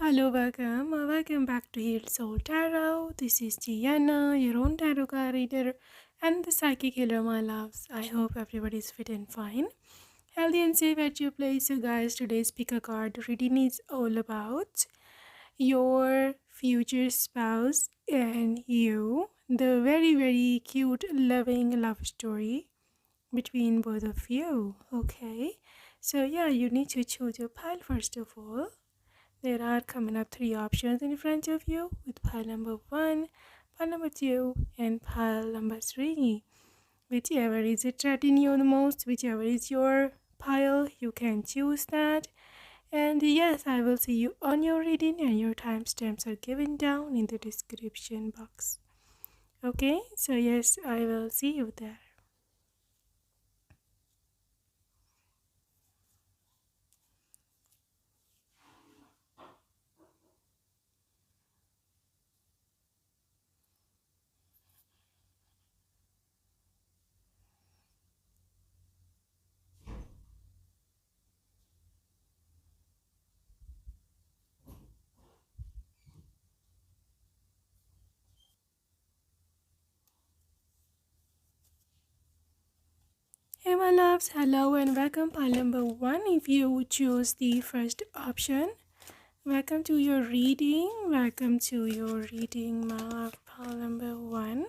Hello, welcome back to Healed Soul Tarot. This is Gianna, your own tarot card reader and the psychic healer, my loves. I hope everybody's fit and fine, healthy and safe at your place. So guys, today's pick a card reading is all about your future spouse and you. The very cute, loving love story between both of you. Okay, so yeah, you need to choose your pile first of all. There are coming up 3 options in front of you with pile number 1, pile number 2 and pile number 3. Whichever is attracting you the most, whichever is your pile, you can choose that. And yes, I will see you on your reading and your timestamps are given down in the description box. Okay, so yes, I will see you there. Hey my loves, hello and welcome pile number 1 if you choose the first option. Welcome to your reading, my love, pile number 1.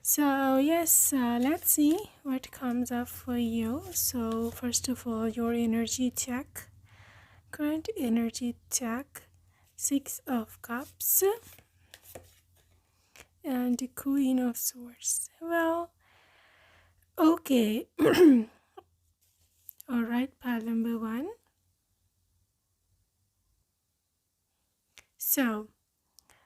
So yes, let's see what comes up for you. So first of all, your energy check, current energy check, 6 of Cups and the Queen of Swords. Well, okay. Alright, pile number 1. So,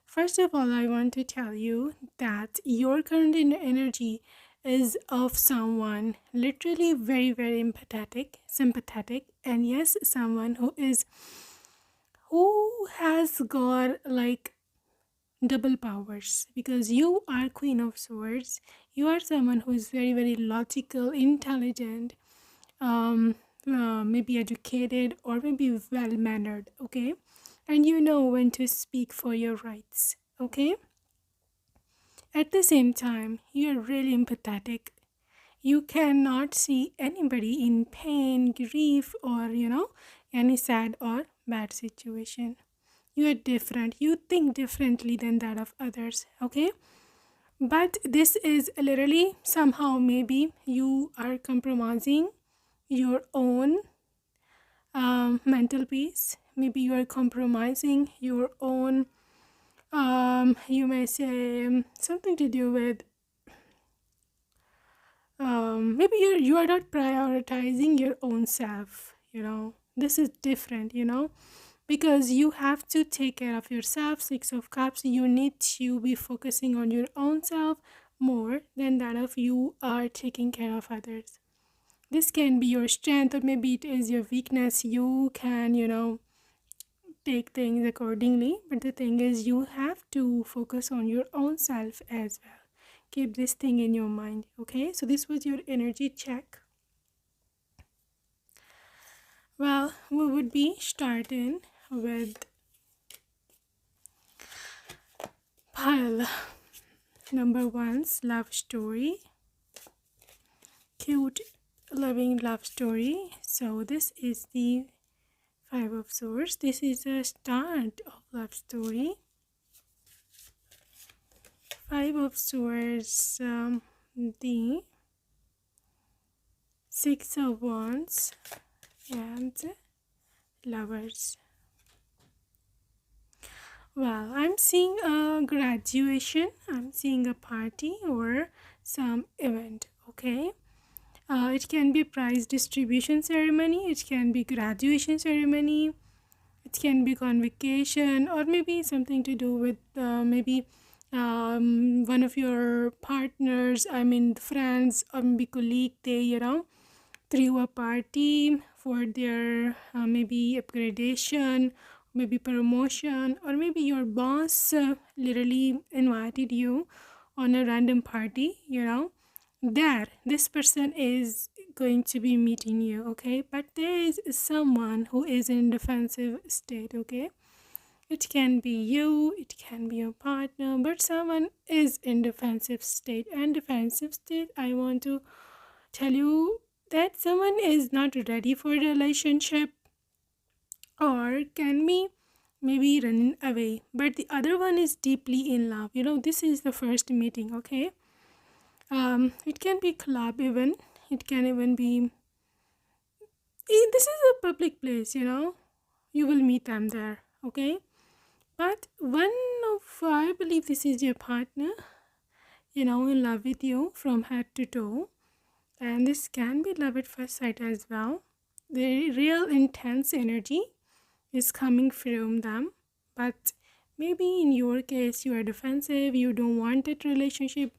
first of all, I want to tell you that your current energy is of someone literally very empathetic, sympathetic, and yes, someone who has got like double powers, because you are Queen of Swords. You are someone who is very logical, intelligent, maybe educated or maybe well mannered, okay, and you know when to speak for your rights, okay. At the same time, you're really empathetic. You cannot see anybody in pain, grief, or any sad or bad situation. You are different. You think differently than that of others, okay. But this is literally somehow maybe you are compromising your own mental peace. Maybe you are compromising your own you may say something to do with maybe you are not prioritizing your own self. This is different, because you have to take care of yourself. 6 of Cups, you need to be focusing on your own self more than that of you are taking care of others. This can be your strength or maybe it is your weakness. You can take things accordingly, but the thing is you have to focus on your own self as well. Keep this thing in your mind, okay. So this was your energy check. Well, we would be starting with pile number 1's love story. Cute loving love story. So this is the 5 of Swords. This is a start of love story. 5 of Swords, the 6 of Wands and Lovers. Well, I'm seeing a graduation, I'm seeing a party or some event, okay. It can be prize distribution ceremony, it can be graduation ceremony, it can be convocation, or maybe something to do with maybe one of your partners, I mean friends or maybe colleague, they threw a party for their maybe upgradation, maybe promotion, or maybe your boss literally invited you on a random party. There this person is going to be meeting you, okay? But there is someone who is in defensive state, okay? It can be you, it can be your partner, but someone is in defensive state. And defensive state, I want to tell you that someone is not ready for a relationship, or can be maybe running away, but the other one is deeply in love. This is the first meeting, okay? It can be club even. It can even be, this is a public place, you will meet them there, okay? But one of, I believe this is your partner, in love with you from head to toe. And this can be love at first sight as well. The real intense energy is coming from them. But maybe in your case, you are defensive, you don't want that relationship.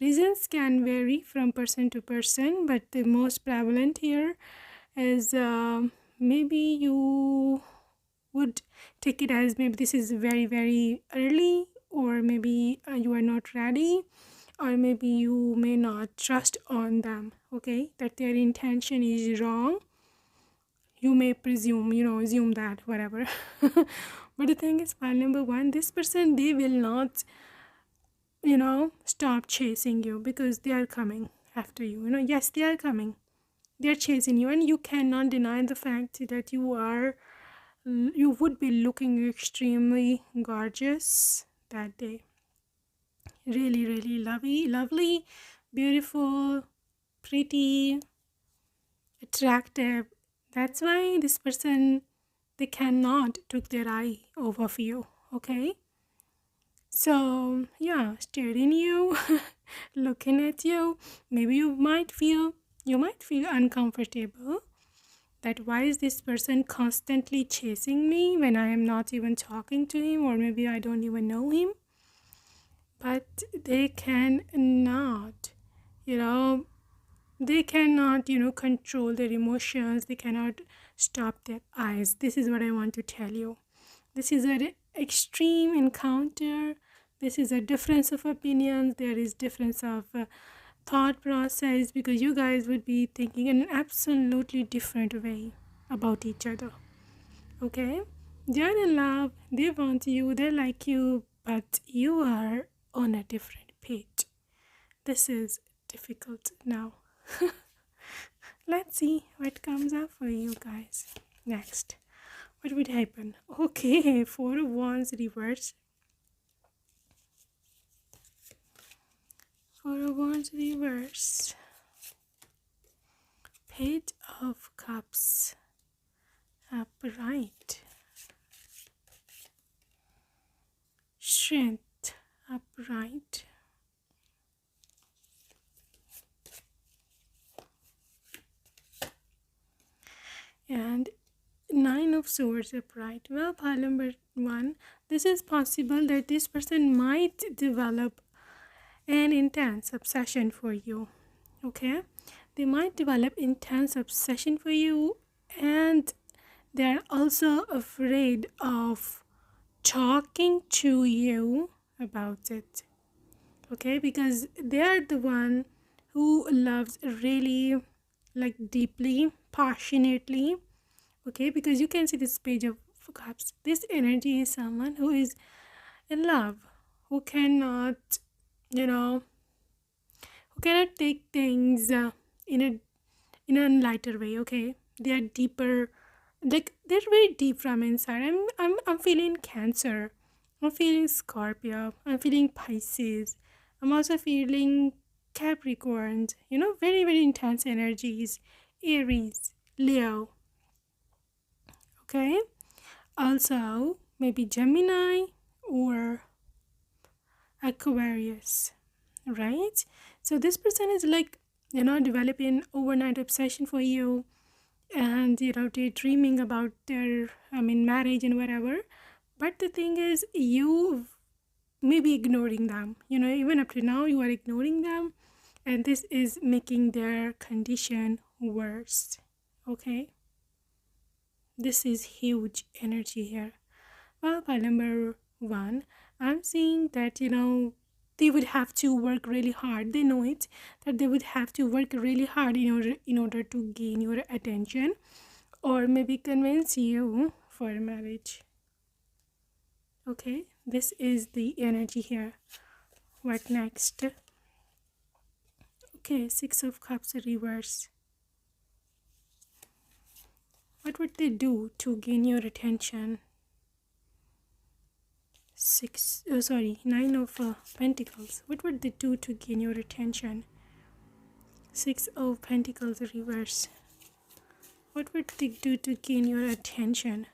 Reasons can vary from person to person, but the most prevalent here is maybe you would take it as maybe this is very, very early, or maybe you are not ready, or maybe you may not trust on them, okay, that their intention is wrong. You may presume, assume that, whatever. But the thing is, file number one, this person, they will not, stop chasing you, because they are coming after you. Yes, they are coming. They are chasing you, and you cannot deny the fact that you would be looking extremely gorgeous that day. Really, really lovely, beautiful, pretty, attractive. That's why this person, they cannot take their eye off of you, okay? So yeah, staring you, looking at you, maybe you might feel uncomfortable, that why is this person constantly chasing me when I am not even talking to him, or maybe I don't even know him. But they cannot, control their emotions. They cannot stop their eyes. This is what I want to tell you. This is an extreme encounter. This is a difference of opinions. There is difference of thought process, because you guys would be thinking in an absolutely different way about each other, okay? They're in love, they want you, they like you, but you are on a different page. This is difficult now. Let's see what comes up for you guys next. What would happen? Okay, Four of Wands reverse. Four of Wands reverse. Page of Cups upright. Strength upright. And Nine of Swords upright. Well, pile number one, this is possible that this person might develop an intense obsession for you, okay? They might develop intense obsession for you, and they're also afraid of talking to you about it, okay? Because they're the one who loves really, like, deeply, passionately, okay? Because you can see this page of cups. This energy is someone who is in love, who cannot, who cannot take things in a lighter way, okay? They are deeper, like they're very deep from inside. I'm feeling Cancer, I'm feeling Scorpio, I'm feeling Pisces, I'm also feeling Capricorn, very, very intense energies, Aries, Leo, okay? Also maybe Gemini or Aquarius, right? So this person is like, developing overnight obsession for you, and they're dreaming about their marriage and whatever. But the thing is, you may be ignoring them, even up to now you are ignoring them, and this is making their condition worse, okay? This is huge energy here. Well, by number one, I'm seeing that they would have to work really hard. They know it, that they would have to work really hard in order to gain your attention, or maybe convince you for marriage. Okay, this is the energy here. What next? Okay, Six of Cups reverse. What would they do to gain your attention? Nine of Pentacles. What would they do to gain your attention? Six of Pentacles reverse. What would they do to gain your attention?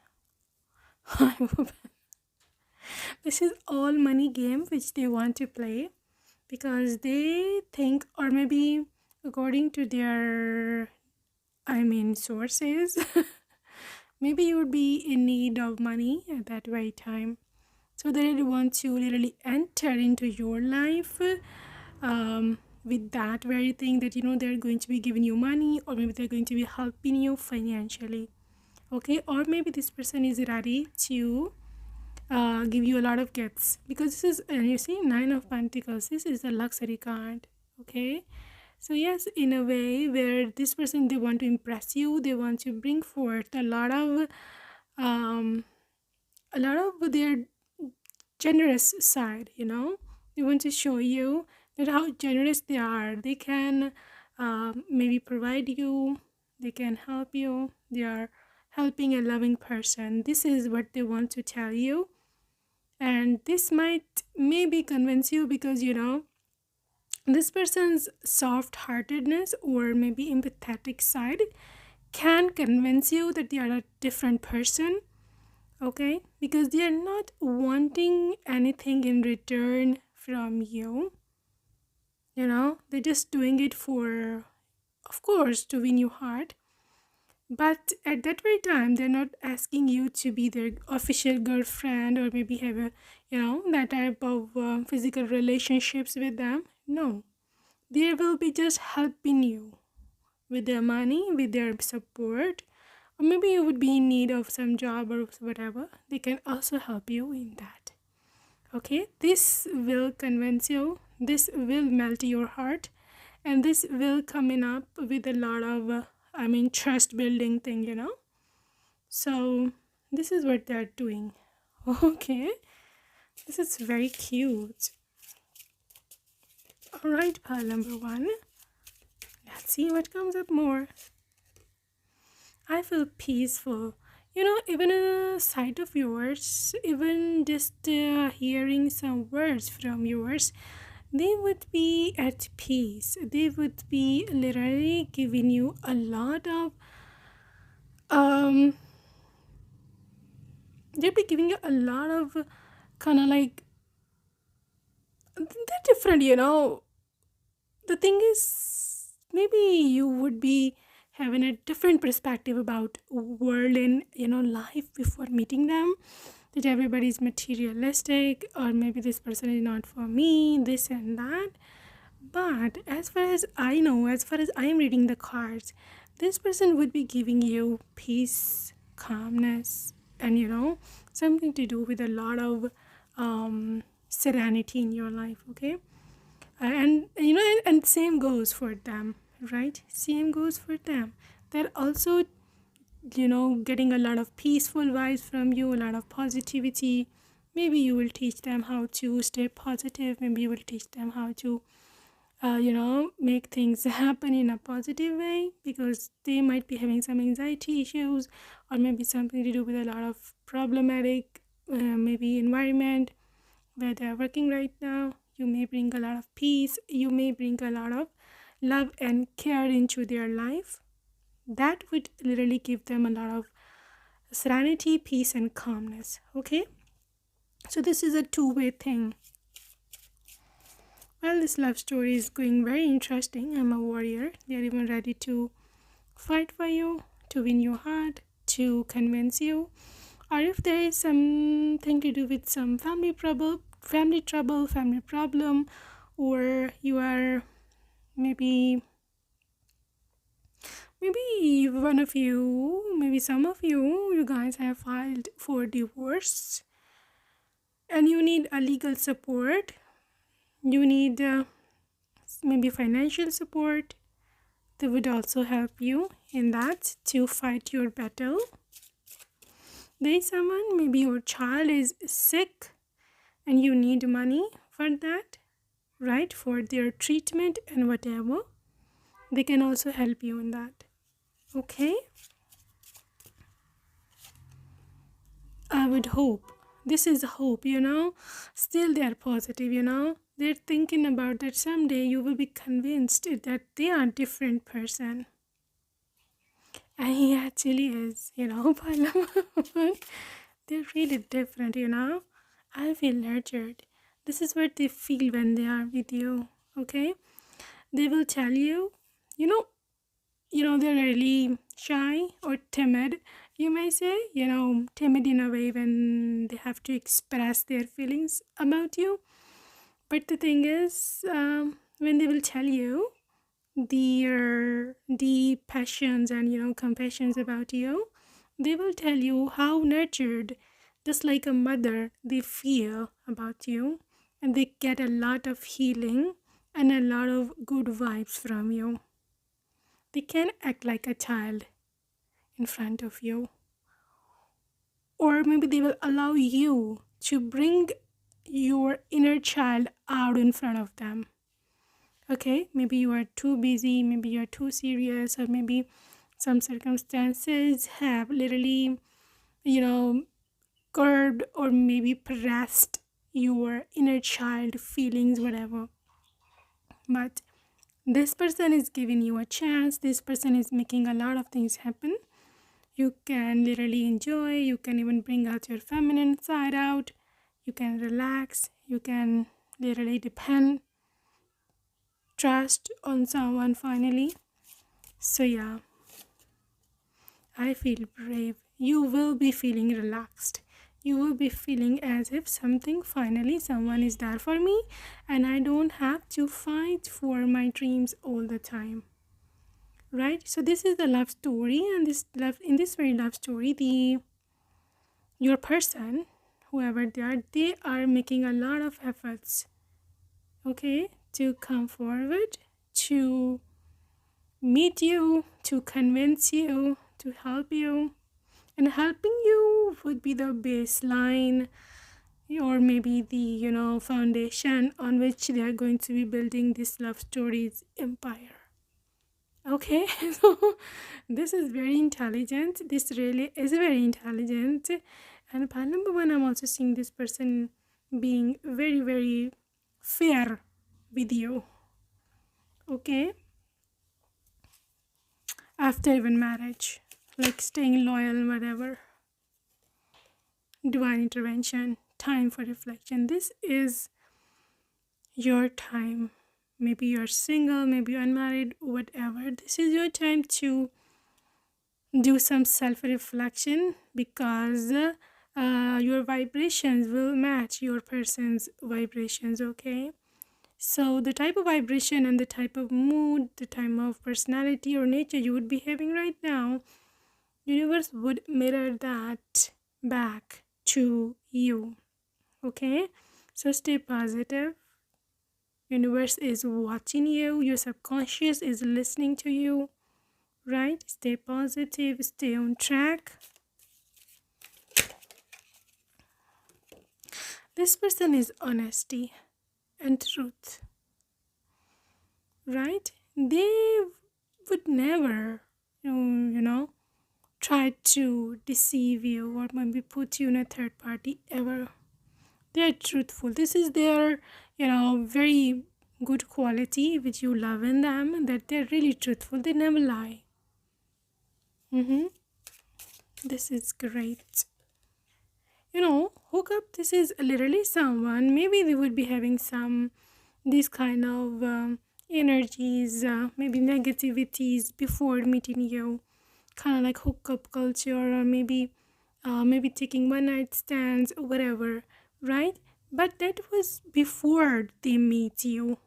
This is all money game which they want to play, because they think, or maybe according to their sources, maybe you would be in need of money at that very time. So they really want to literally enter into your life with that very thing, that they're going to be giving you money, or maybe they're going to be helping you financially. Okay, or maybe this person is ready to give you a lot of gifts, because this is, you see, Nine of Pentacles, this is a luxury card. Okay, so yes, in a way where this person, they want to impress you, they want to bring forth a lot of their generous side. They want to show you that how generous they are. They can maybe provide you, they can help you, they are helping a loving person. This is what they want to tell you, and this might maybe convince you, because this person's soft-heartedness or maybe empathetic side can convince you that they are a different person. Okay, because they are not wanting anything in return from you. They're just doing it for, of course, to win your heart. But at that very time, they're not asking you to be their official girlfriend, or maybe have a, that type of physical relationships with them. No, they will be just helping you with their money, with their support, or maybe you would be in need of some job or whatever. They can also help you in that. Okay, this will convince you, this will melt your heart, and this will coming up with a lot of trust building thing. So this is what they're doing. Okay, this is very cute. All right, pile number 1. Let's see what comes up more. I feel peaceful. Even a sight of yours, even just hearing some words from yours, they would be at peace. They would be literally giving you a lot of they'd be giving you a lot of kind of like, they're different. The thing is, maybe you would be having a different perspective about world and life before meeting them, that everybody's materialistic, or maybe this person is not for me, this and that. But as far as I know, as far as I am reading the cards, this person would be giving you peace, calmness, and something to do with a lot of serenity in your life. Okay, and same goes for them, right? Same goes for them. They're also getting a lot of peaceful vibes from you, a lot of positivity. Maybe you will teach them how to stay positive. Maybe you will teach them how to make things happen in a positive way, because they might be having some anxiety issues, or maybe something to do with a lot of problematic maybe environment where they're working right now. You may bring a lot of peace, you may bring a lot of love and care into their life. That would literally give them a lot of serenity, peace, and calmness. Okay, so this is a two-way thing. Well, this love story is going very interesting. I'm a warrior. They're even ready to fight for you, to win your heart, to convince you. Or if there is something to do with some family trouble, family problem, or you are maybe one of you, maybe some of you guys have filed for divorce and you need a legal support. you need maybe financial support. They would also help you in that to fight your battle. There is someone, maybe your child is sick and you need money for that, right? For their treatment and whatever. They can also help you in that. Okay? I would hope. This is hope, Still they are positive, They're thinking about that someday you will be convinced that they are a different person. And he actually is, Palamon. They're really different, I feel nurtured. This is what they feel when they are with you, okay? They will tell you, you know, they're really shy or timid, you may say, timid in a way when they have to express their feelings about you. But the thing is, when they will tell you their deep passions and compassions about you, they will tell you how nurtured, just like a mother, they feel about you, and they get a lot of healing and a lot of good vibes from you. They can act like a child in front of you, or maybe they will allow you to bring your inner child out in front of them. Okay, maybe you are too busy, maybe you are too serious, or maybe some circumstances have literally, curbed or maybe pressed your inner child feelings, whatever. But this person is giving you a chance. This person is making a lot of things happen. You can literally enjoy. You can even bring out your feminine side out. You can relax. You can literally depend, trust on someone finally. So yeah, I feel brave. You will be feeling relaxed. You will be feeling as if someone is there for me, and I don't have to fight for my dreams all the time. Right? So this is the love story, and in this very love story, your person, whoever they are making a lot of efforts, okay, to come forward, to meet you, to convince you, to help you. And helping you would be the baseline, or maybe the foundation on which they are going to be building this love story's empire. Okay, so this is very intelligent. This really is very intelligent. And part number one, I'm also seeing this person being very, very fair with you. Okay, after even marriage, like staying loyal, whatever. Divine intervention, time for reflection. This is your time. Maybe you're single, maybe you're unmarried, whatever. This is your time to do some self-reflection, because your vibrations will match your person's vibrations, okay? So the type of vibration and the type of mood, the type of personality or nature you would be having right now, universe would mirror that back to you, okay? So stay positive. Universe is watching you. Your subconscious is listening to you, right? Stay positive, stay on track. This person is honesty and truth, right? They would never try to deceive you or maybe put you in a third party ever. They are truthful. This is their very good quality which you love in them, that they're really truthful. They never lie. This is great. Hookup, this is literally someone, maybe they would be having some these kind of energies, maybe negativities before meeting you, kind of like hookup culture, or maybe taking one night stands or whatever, right? But that was before they meet you.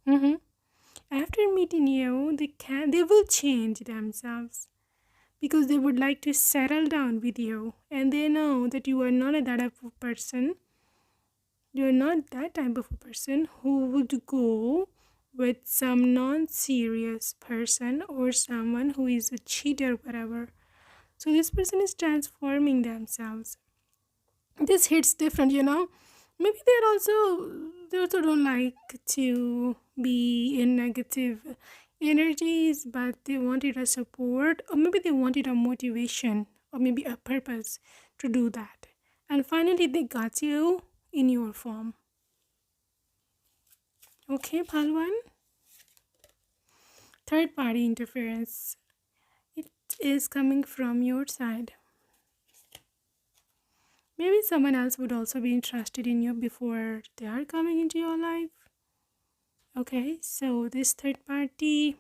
After meeting you, they will change themselves, because they would like to settle down with you, and they know that you are not a that type of person You're not that type of a person who would go with some non-serious person or someone who is a cheater, whatever. So this person is transforming themselves. This hits different, maybe they also don't like to be in negative energies, but they wanted a support, or maybe they wanted a motivation, or maybe a purpose to do that, and finally they got you in your form. Okay, Palwan. Third party interference, it is coming from your side. Maybe someone else would also be interested in you before they are coming into your life. Okay, so this third party,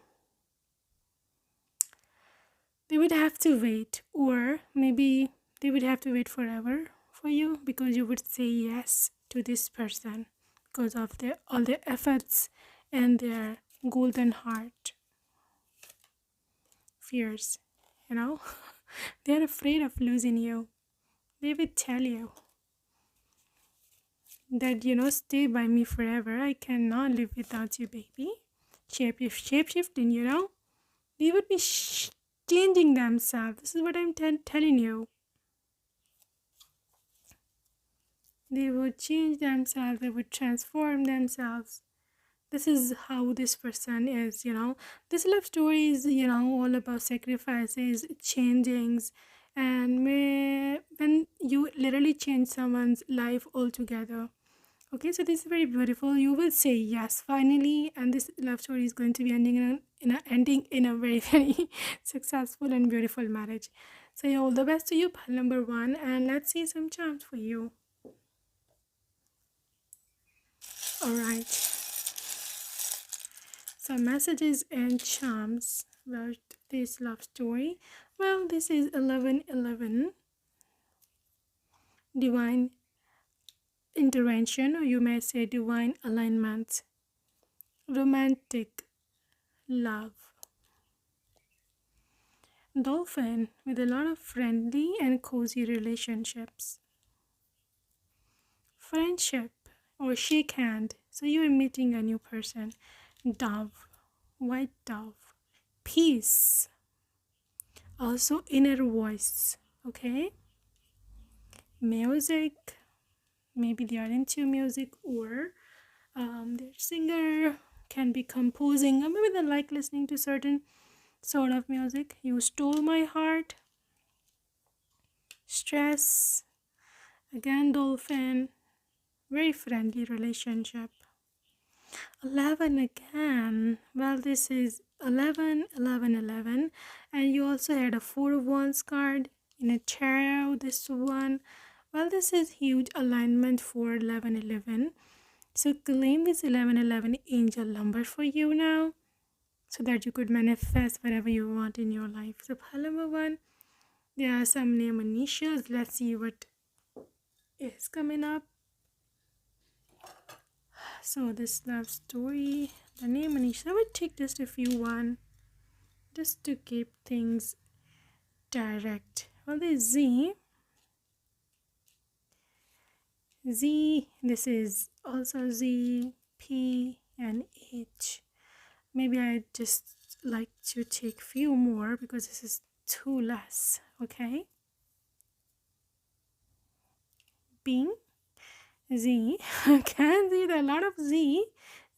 they would have to wait, or maybe they would have to wait forever for you, because you would say yes to this person because of all their efforts and their golden heart. Fears, you know, they're afraid of losing you. They would tell you that, stay by me forever. I cannot live without you, baby. Shape shifting, they would be changing themselves. This is what I'm telling you. They would change themselves, they would transform themselves. This is how this person is, This love story is, all about sacrifices, changings, and when you literally change someone's life altogether. Okay, so this is very beautiful. You will say yes finally, and this love story is going to be ending in a very very successful and beautiful marriage. So yeah, all the best to you, pal number one, and let's see some charms for you. All right. Some messages and charms about this love story. Well, this is 1111, divine intervention, or you may say divine alignment, romantic love. Dolphin, with a lot of friendly and cozy relationships. Friendship, or shake hand, so you're meeting a new person. Dove, white dove. Peace, also inner voice. Okay. Music, maybe they are into music, or their singer can be composing, or maybe they like listening to certain sort of music. You stole my heart. Stress, again dolphin, very friendly relationship. 11 again. Well, this is 11 11 11, and you also had a 4 of wands card in a tarot. This one, well, this is huge alignment for 11 11. So claim this 11 11 angel number for you now, so that you could manifest whatever you want in your life. So pile number one, there are some name initials. Let's see what is coming up. So this love story, the name initials, I would take just a few one, just to keep things direct. Well, there's Z, this is also Z, P, and H. Maybe I just like to take few more because this is too less. Okay. B, Z. Can see there are a lot of Z.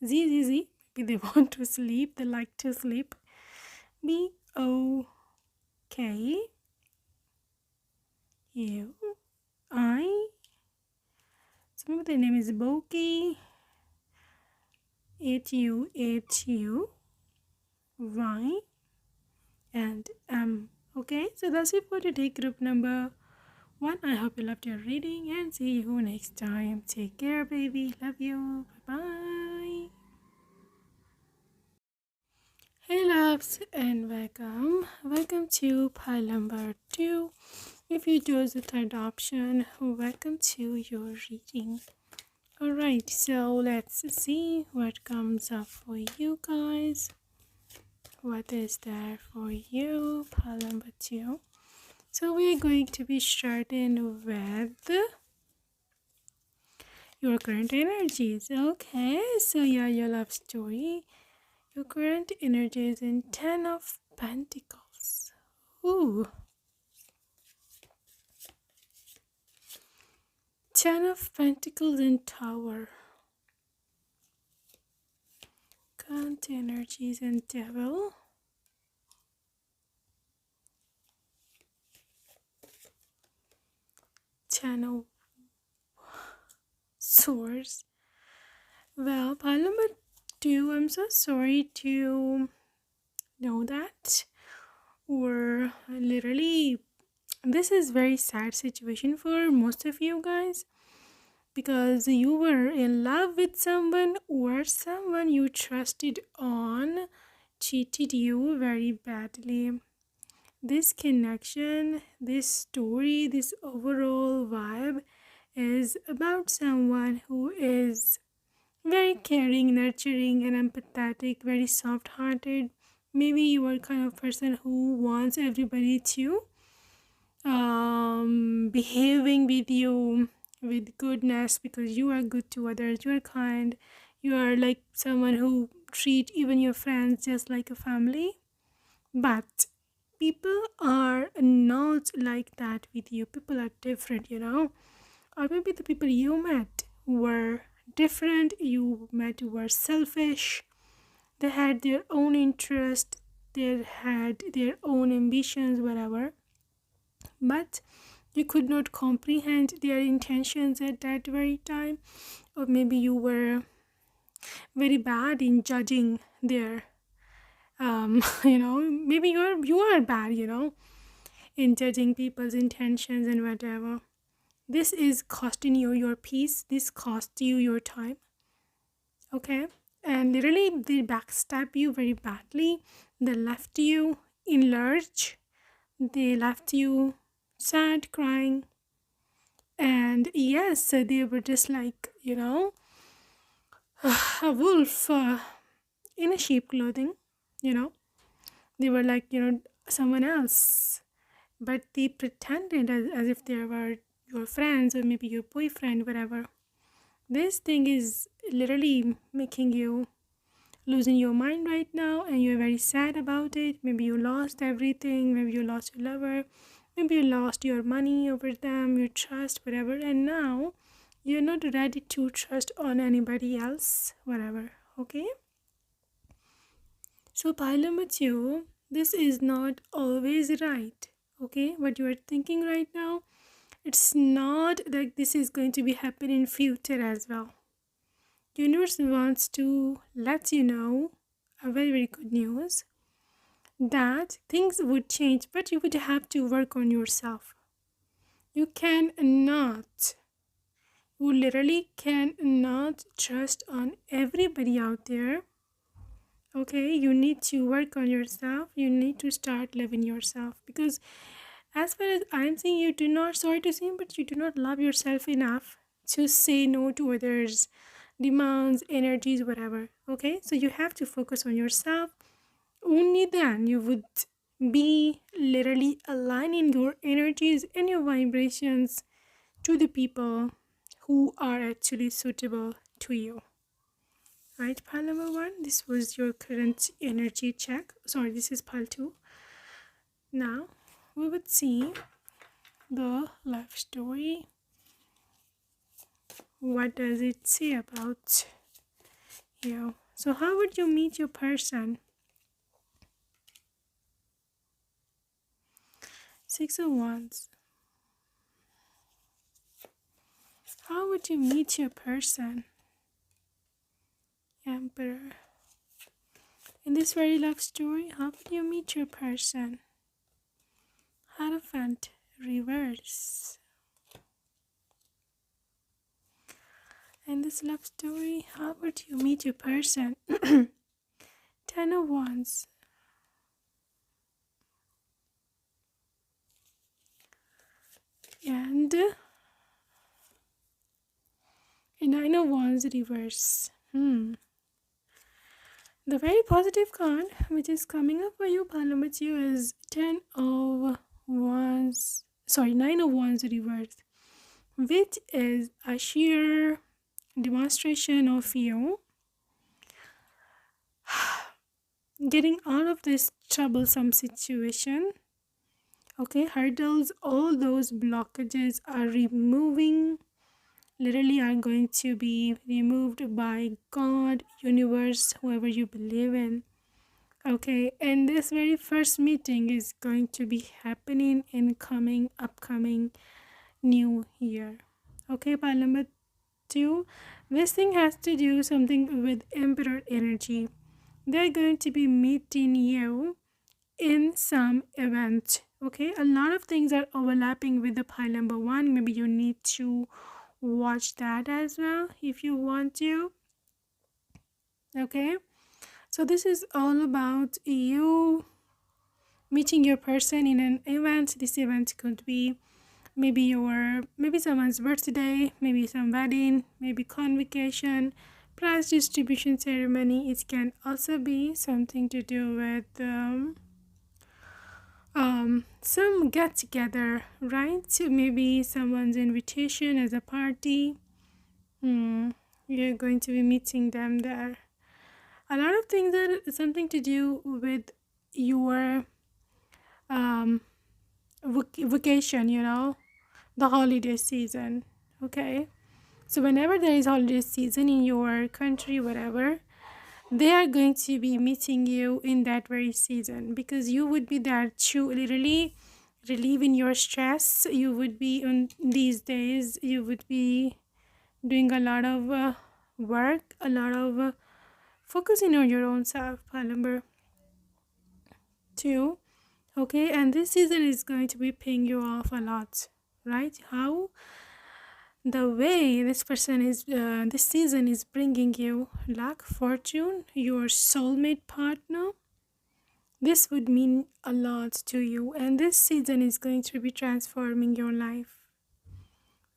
Z. Maybe they want to sleep. They like to sleep. B, O, K, U, I. So maybe their name is Boki. H-U, Y, and M. Okay, so that's it for today, group number one. I hope you loved your reading, and see you next time. Take care, baby. Love you. Bye-bye. Hey loves, and welcome to pile number 2. If you chose the third option, welcome to your reading. Alright, so let's see what comes up for you guys. What is there for you, pile number 2? So we're going to be starting with your current energies. Okay, so yeah, your love story. Your current energies in 10 of Pentacles. Ooh. 10 of Pentacles in Tower. Current energies in Devil. 10 of Swords. Well, Parliament 2, I'm so sorry to know that. Or literally, this is very sad situation for most of you guys, because you were in love with someone, or someone you trusted on cheated you very badly. This connection, this story, this overall vibe is about someone who is very caring, nurturing, and empathetic, very soft hearted. Maybe you are kind of person who wants everybody to behaving with you with goodness, because you are good to others, you are kind, you are like someone who treat even your friends just like a family. But people are not like that with you. People are different, or maybe the people you met were different. You met were selfish, they had their own interest, they had their own ambitions, whatever, but you could not comprehend their intentions at that very time. Or maybe you were very bad in judging their maybe you are bad, in judging people's intentions and whatever. This is costing you your peace, this cost you your time. Okay, and literally they backstab you very badly. They left you in lurch, they left you sad, crying. And yes, they were just like, a wolf in a sheep clothing, you know. They were like, someone else. But they pretended as if they were your friends or maybe your boyfriend, whatever. This thing is literally making you losing your mind right now, and you're very sad about it. Maybe you lost everything, maybe you lost your lover, maybe you lost your money over them, your trust, whatever, and now you're not ready to trust on anybody else, whatever. Okay, so problem with you, this is not always right. Okay, what you are thinking right now, it's not like this is going to be happening in future as well. Universe wants to let you know a very, very good news, that things would change, but you would have to work on yourself. You cannot, you literally cannot trust on everybody out there. Okay, you need to work on yourself. You need to start loving yourself, because as far as I'm saying, you do not, sorry to say, but you do not love yourself enough to say no to others' demands, energies, whatever. Okay, so you have to focus on yourself. Only then you would be literally aligning your energies and your vibrations to the people who are actually suitable to you. Right, pile number 1, this was your current energy check. Sorry, this is pile 2. Now we would see the life story. What does it say about you? So how would you meet your person? 6 of Wands. How would you meet your person? Emperor. In this very love story, how would you meet your person? Hierophant. Reverse. In this love story, how would you meet your person? 10 of Wands. And a 9 of Wands reverse. The very positive card which is coming up for you, Palamatio, is 10 of Wands. Sorry, 9 of Wands reverse, which is a sheer demonstration of you getting out of this troublesome situation. Okay, hurdles, all those blockages are removing, literally are going to be removed by God, universe, whoever you believe in. Okay, and this very first meeting is going to be happening in upcoming new year. Okay, pile number 2, this thing has to do something with emperor energy. They're going to be meeting you in some event. Okay, a lot of things are overlapping with the pile number 1. Maybe you need to watch that as well if you want to. Okay, so this is all about you meeting your person in an event. This event could be maybe someone's birthday, maybe some wedding, maybe convocation, prize distribution ceremony. It can also be something to do with some get together, right? Maybe someone's invitation as a party. You're going to be meeting them there. A lot of things are something to do with your vacation, the holiday season. Okay, so whenever there is holiday season in your country, whatever, they are going to be meeting you in that very season, because you would be there to literally relieving your stress. You would be on these days, you would be doing a lot of work, a lot of focusing on your own self. Number 2. Okay, and this season is going to be paying you off a lot, right? How the way this season is bringing you luck, fortune, your soulmate partner, this would mean a lot to you, and this season is going to be transforming your life,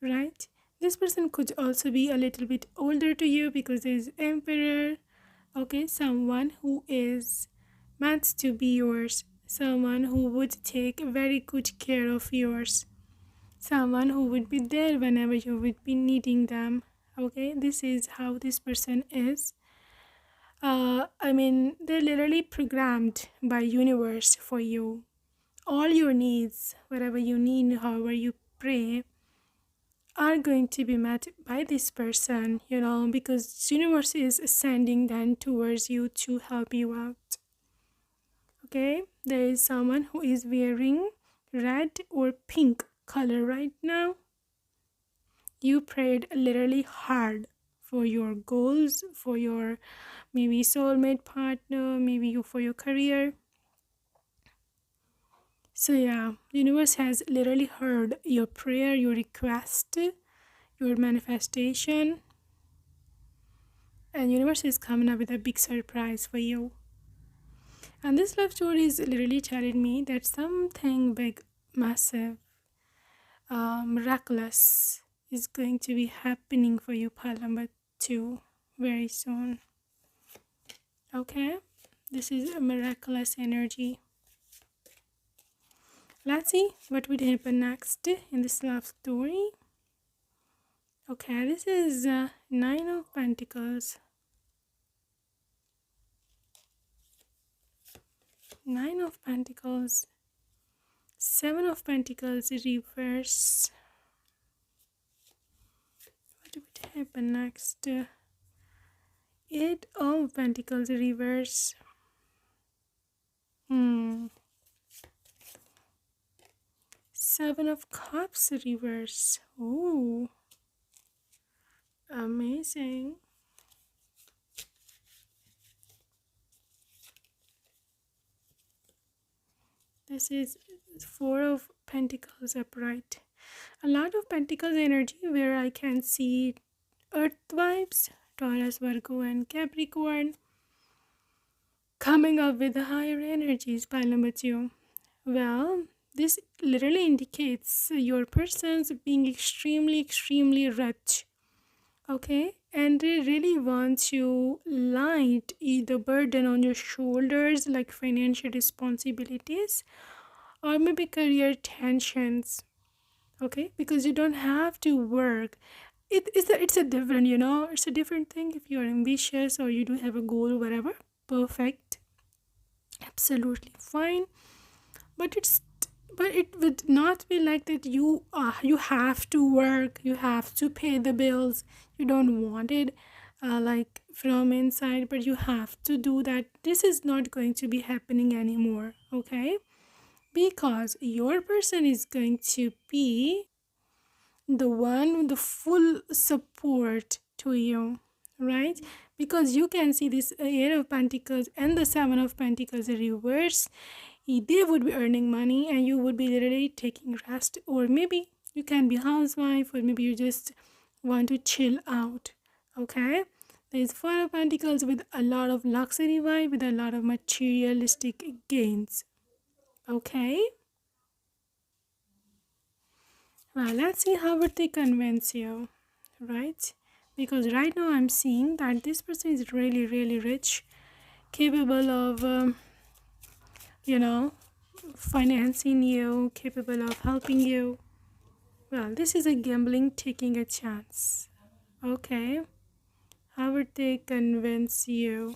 right? This person could also be a little bit older to you, because there's emperor. Okay, someone who is meant to be yours, someone who would take very good care of yours, someone who would be there whenever you would be needing them. Okay, this is how this person is. They're literally programmed by universe for you. All your needs, whatever you need, however you pray, are going to be met by this person, because universe is sending them towards you to help you out. Okay, there is someone who is wearing red or pink color right now. You prayed literally hard for your goals, for your maybe soulmate partner, maybe for your career. So yeah, universe has literally heard your prayer, your request, your manifestation, and universe is coming up with a big surprise for you. And this love story is literally telling me that something big, massive, miraculous is going to be happening for you, pile number 2, very soon. Okay, this is a miraculous energy. Let's see what would happen next in this love story. Okay, this is 9 of Pentacles. 9 of Pentacles. 7 of Pentacles reverse. What would happen next? 8 of Pentacles reverse. 7 of Cups reverse. Ooh, amazing. This is 4 of Pentacles upright. A lot of Pentacles energy where I can see Earth vibes, Taurus, Virgo, and Capricorn coming up with the higher energies, pile number 2. Well, this literally indicates your person's being extremely, extremely rich. Okay, and they really want to light the burden on your shoulders, like financial responsibilities or maybe career tensions. Okay, because you don't have to work it's a different, it's a different thing if you're ambitious or you do have a goal or whatever. Perfect, absolutely fine. But it would not be like that you have to work, you have to pay the bills. You don't want it like from inside, but you have to do that. This is not going to be happening anymore, okay? Because your person is going to be the one with the full support to you, right? Because you can see this eight of pentacles and the seven of pentacles reverse. They would be earning money and you would be literally taking rest, or maybe you can be housewife, or maybe you just want to chill out, okay? There's four of pentacles with a lot of luxury vibe, with a lot of materialistic gains, okay? Well, let's see how would they convince you, right? Because right now I'm seeing that this person is really, really rich, capable of, you know, financing you, capable of helping you. Well, this is a gambling, taking a chance. Okay. How would they convince you?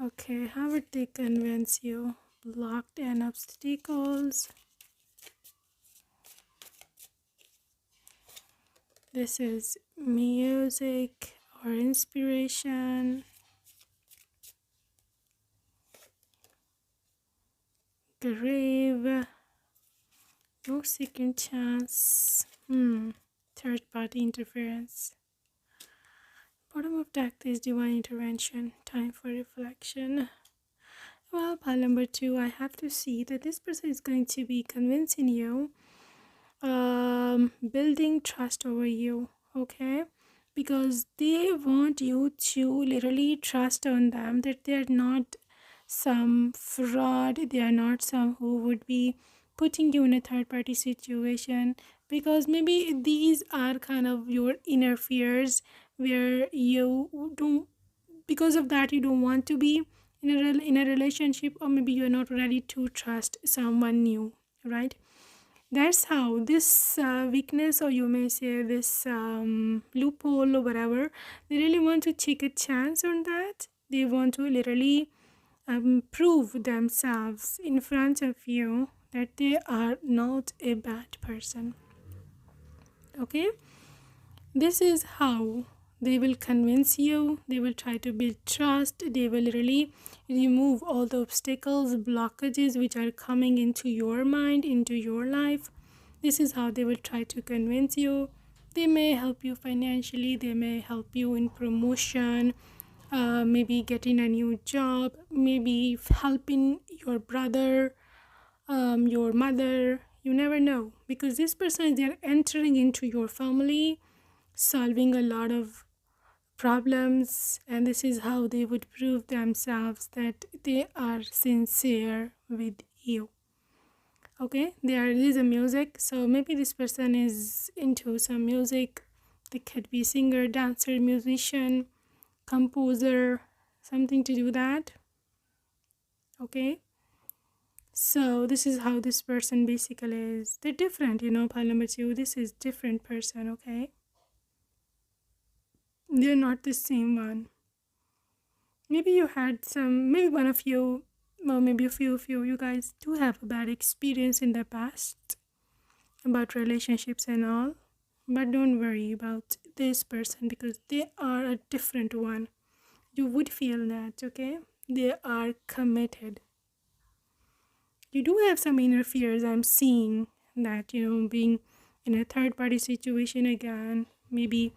Okay, how would they convince you? Blocked and obstacles. This is music or inspiration. Grave. No second chance. Third party interference. Bottom of deck is divine intervention. Time for reflection. Well, pile number 2, I have to see that this person is going to be convincing you, building trust over you, okay? Because they want you to literally trust on them, that they're not some fraud, they are not some who would be putting you in a third party situation. Because maybe these are kind of your inner fears where you don't, because of that you don't want to be in a relationship, or maybe you're not ready to trust someone new, right? That's how this weakness, or you may say this loophole or whatever, they really want to take a chance on that. They want to literally prove themselves in front of you that they are not a bad person, okay? This is how they will convince you. They will try to build trust. They will really remove all the obstacles, blockages which are coming into your mind, into your life. This is how they will try to convince you. They may help you financially, they may help you in promotion, maybe getting a new job, maybe helping your brother, your mother. You never know, because this person, they're entering into your family, solving a lot of problems, and this is how they would prove themselves that they are sincere with you, okay? There is a music, so maybe this person is into some music. They could be singer, dancer, musician, composer, something to do that, okay? So this is how this person basically is. They're different, pile number 2, this is different person, okay? They're not the same one. Maybe you had some, maybe one of you, well, maybe a few of you guys do have a bad experience in the past about relationships and all. But don't worry about this person, because they are a different one. You would feel that, okay? They are committed. You do have some inner fears. I'm seeing that, being in a third party situation again. Maybe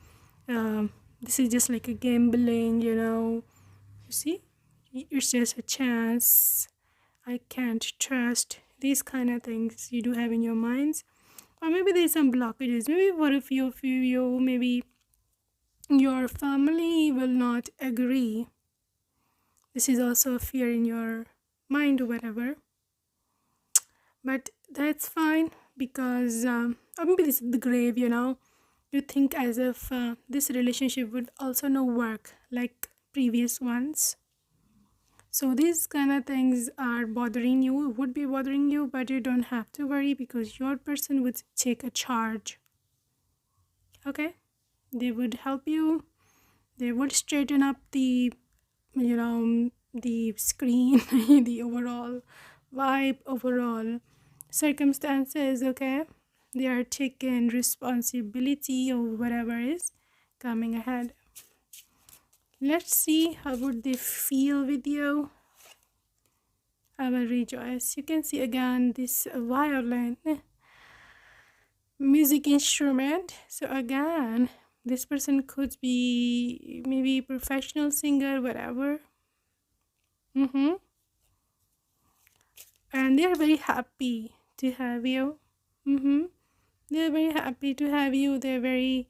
this is just like a gambling, You see? It's just a chance. I can't trust. These kind of things you do have in your minds. Or maybe there's some blockages. Maybe what if you maybe your family will not agree. This is also a fear in your mind or whatever. But that's fine, because or maybe this is the grave, You think as if this relationship would also not work like previous ones. So these kind of things are bothering you, would be bothering you, but you don't have to worry because your person would take a charge. Okay? They would help you. They would straighten up the, the screen, the overall vibe, overall circumstances. Okay? They are taking responsibility of whatever is coming ahead. Let's see how would they feel with you. I will rejoice. You can see again this violin music instrument. So again, this person could be maybe professional singer, whatever. And they are very happy to have you. They're very happy to have you. They're very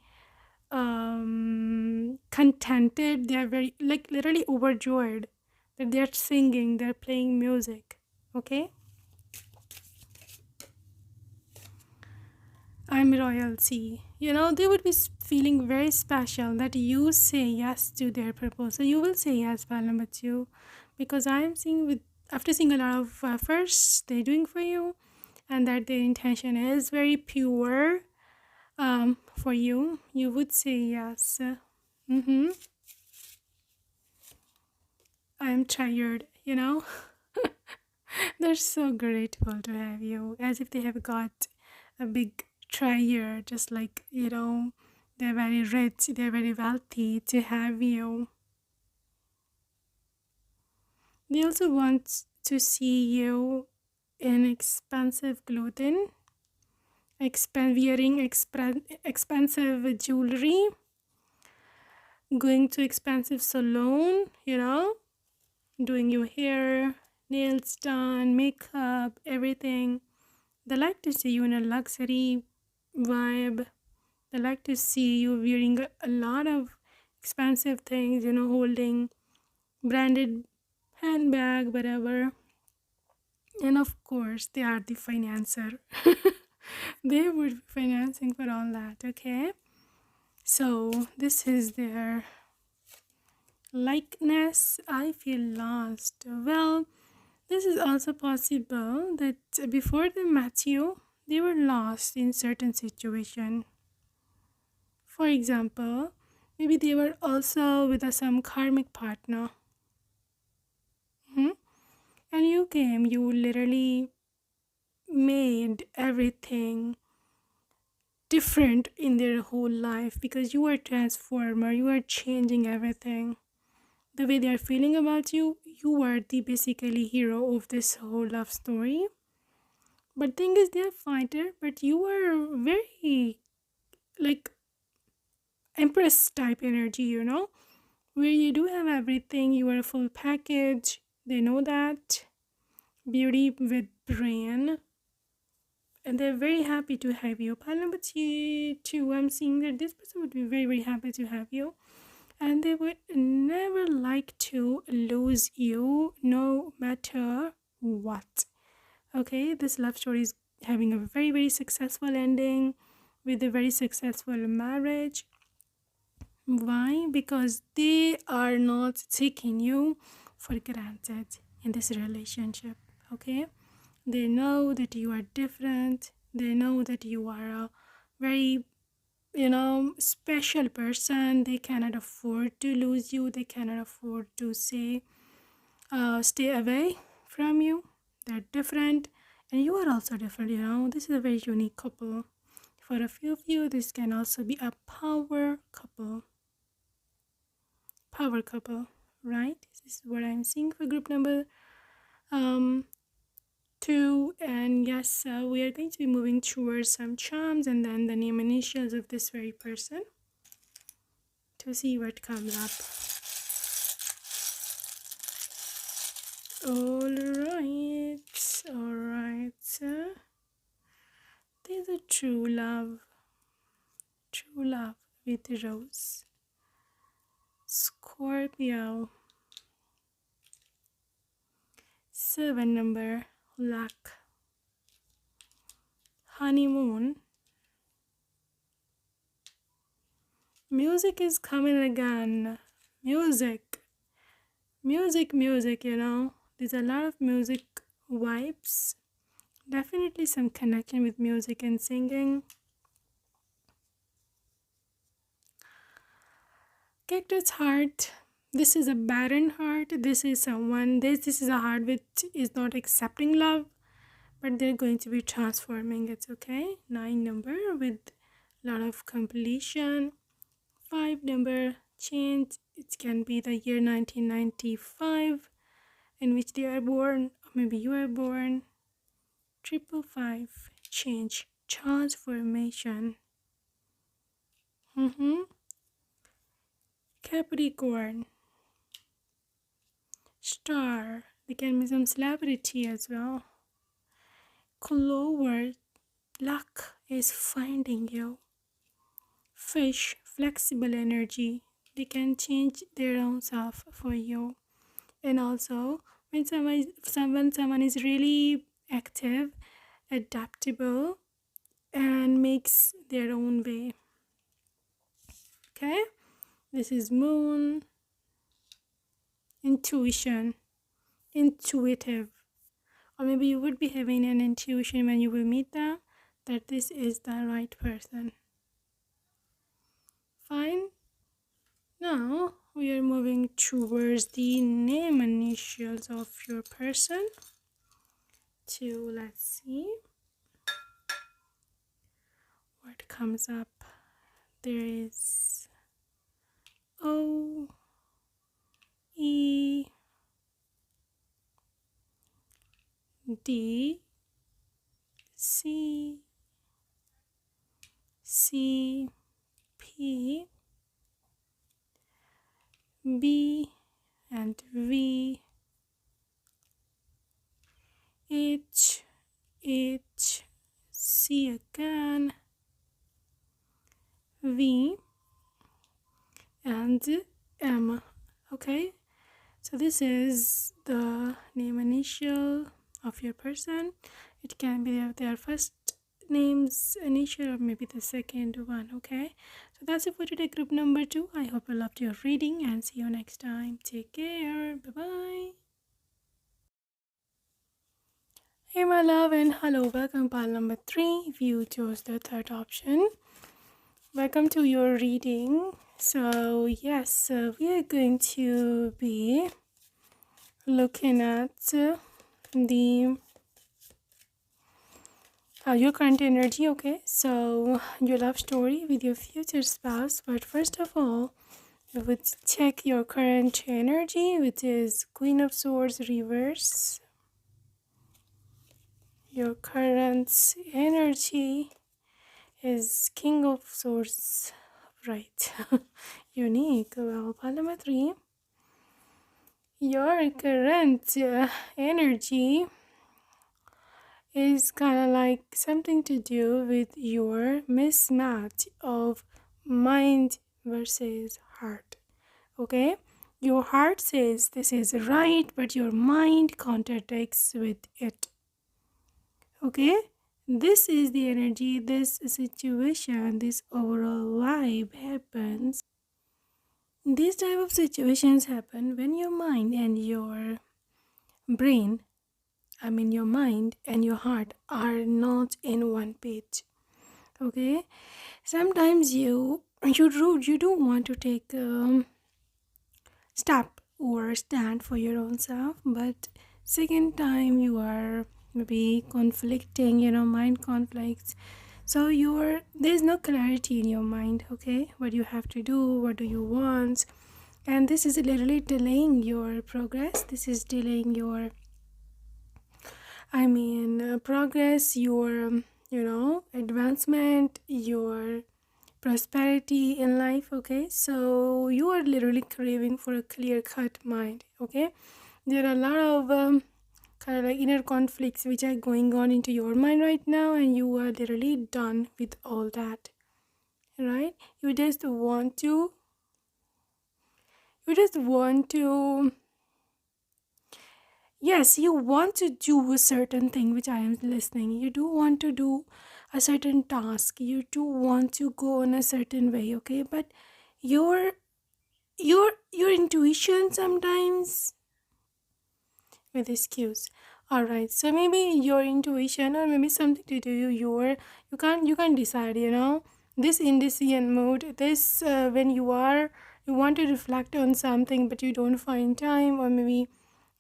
contented. They're very, like, literally overjoyed that they're singing, they're playing music. Okay? I'm royalty. They would be feeling very special that you say yes to their proposal. You will say yes, Palamatu, because I'm seeing after seeing a lot of efforts they're doing for you, and that their intention is very pure for you. You would say yes. I'm tired. They're so grateful to have you, as if they have got a big treasure, just like, they're very rich, they're very wealthy to have you. They also want to see you in expensive clothing, wearing expensive jewelry, going to expensive salon, doing your hair, nails done, makeup, everything. They like to see you in a luxury vibe. They like to see you wearing a lot of expensive things, holding branded handbag, whatever. And of course, they are the financer. They would be financing for all that, okay? So this is their likeness. I feel lost. Well, this is also possible that before they met you, they were lost in certain situation. For example, maybe they were also with some karmic partner. And you came, you literally made everything different in their whole life because you are a transformer, you are changing everything. The way they are feeling about you, you are the basically hero of this whole love story. But thing is, they're fighter, but you are very, like, empress type energy, where you do have everything. You are a full package. They know that. Beauty with brain. And they're very happy to have you. Part number two, I'm seeing that this person would be very, very happy to have you. And they would never like to lose you, no matter what. Okay, this love story is having a very, very successful ending with a very successful marriage. Why? Because they are not taking you for granted in this relationship. Okay, they know that you are different. They know that you are a very, special person. They cannot afford to lose you. They cannot afford to stay away from you. They're different, and you are also different. This is a very unique couple. For a few of you, this can also be a power couple, right? This is what I'm seeing for group number 2. And yes, we are going to be moving towards some charms and then the name initials of this very person to see what comes up. All right. There's a true love with Rose. Scorpio. 7 number, luck. Honeymoon. Music is coming again. Music Music, there's a lot of music vibes. Definitely some connection with music and singing. Cactus heart. This is a barren heart. This is a heart which is not accepting love, but they're going to be transforming. It's okay. 9 number with a lot of completion. 5 number change. It can be the year 1995 in which they are born, or maybe you are born. 555 change, transformation. Capricorn, star. There can be some celebrity as well. Clover, luck is finding you. Fish, flexible energy. They can change their own self for you. And also, when someone is really active, adaptable, and makes their own way. Okay, this is moon. Intuition, intuitive, or maybe you would be having an intuition when you will meet them that this is the right person. Fine. Now we are moving towards the name initials of your person. Let's see what comes up. There is O, E, D, C, P, B, and V, H, C again, V, and M. Okay, so this is the name initial of your person. It can be their first name's initial or maybe the second one. Okay, so that's it for today, group number 2. I hope you loved your reading and see you next time. Take care. Bye bye. Hey my love, and hello, welcome pile number 3 if you chose the third option. Welcome to your reading. So yes, we are going to be looking at your current energy. Okay, so your love story with your future spouse. But first of all, we would check your current energy, which is Queen of Swords reverse. Your current energy is King of Swords, right? Unique. Well, pile number 3. Your current energy is kind of like something to do with your mismatch of mind versus heart. Okay, your heart says this is right, but your mind contradicts with it. Okay, this is the energy, this situation, this overall vibe happens. These type of situations happen when your mind and your brain, your mind and your heart are not in one page. Okay, sometimes you do want to take a step or stand for your own self, but second time you are maybe conflicting, mind conflicts. So there's no clarity in your mind. Okay, what you have to do, what do you want, and this is literally delaying your progress. This is delaying your progress, your advancement, your prosperity in life. Okay, so you are literally craving for a clear-cut mind. Okay, there are a lot of kind of like inner conflicts which are going on into your mind right now, and you are literally done with all that, right? You just want to yes, you want to do a certain thing, which I am listening. You do want to do a certain task. You do want to go in a certain way, okay? But your intuition sometimes with excuse. All right, so maybe your intuition or maybe something to do you can't decide, this indecision mood, this when you want to reflect on something but you don't find time, or maybe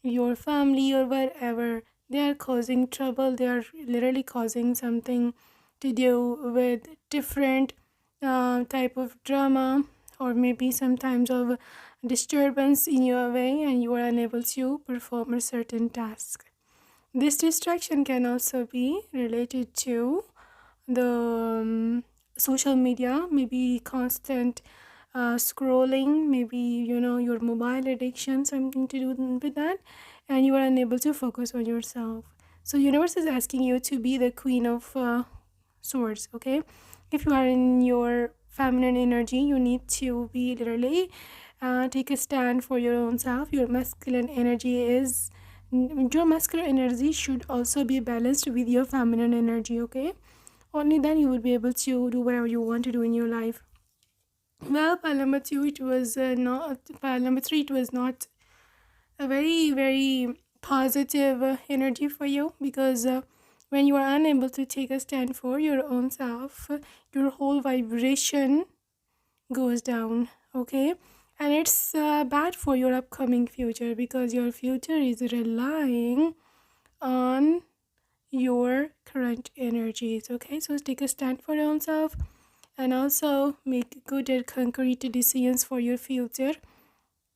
your family or whatever, they are causing trouble, they are literally causing something to do with different type of drama, or maybe sometimes of disturbance in your way, and you are unable to perform a certain task. This distraction can also be related to the social media, maybe constant scrolling, maybe your mobile addiction, something to do with that, and you are unable to focus on yourself. So universe is asking you to be the queen of swords. Okay, if you are in your feminine energy, you need to be literally take a stand for your own self. Your masculine energy should also be balanced with your feminine energy. Okay, only then you will be able to do whatever you want to do in your life. Well, pile number two, it was not pile number three, it was not a very very positive energy for you, because when you are unable to take a stand for your own self, your whole vibration goes down. Okay, and it's bad for your upcoming future, because your future is relying on your current energies. Okay, so take a stand for your own self, and also make good and concrete decisions for your future.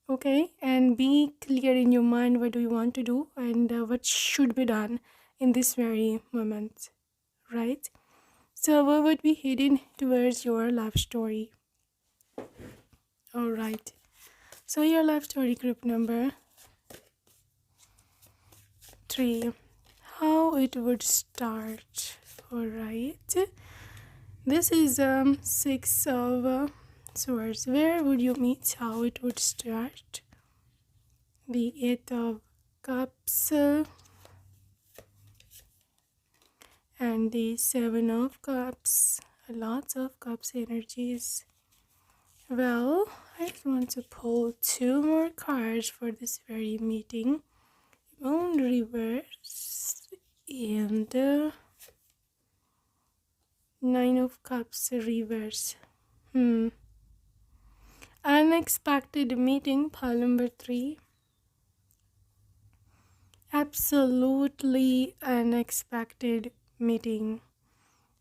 Okay, and be clear in your mind what do you want to do, and what should be done in this very moment, right? So we would be heading towards your love story. All right, so your love story, group number 3, how it would start. All right, this is 6 of swords. Where would you meet? How it would start? The 8 of cups and the 7 of cups. Lots of cups energies. Well, I just want to pull 2 more cards for this very meeting. Moon reverse and 9 of cups reverse. Unexpected meeting, pile number 3. Absolutely unexpected meeting.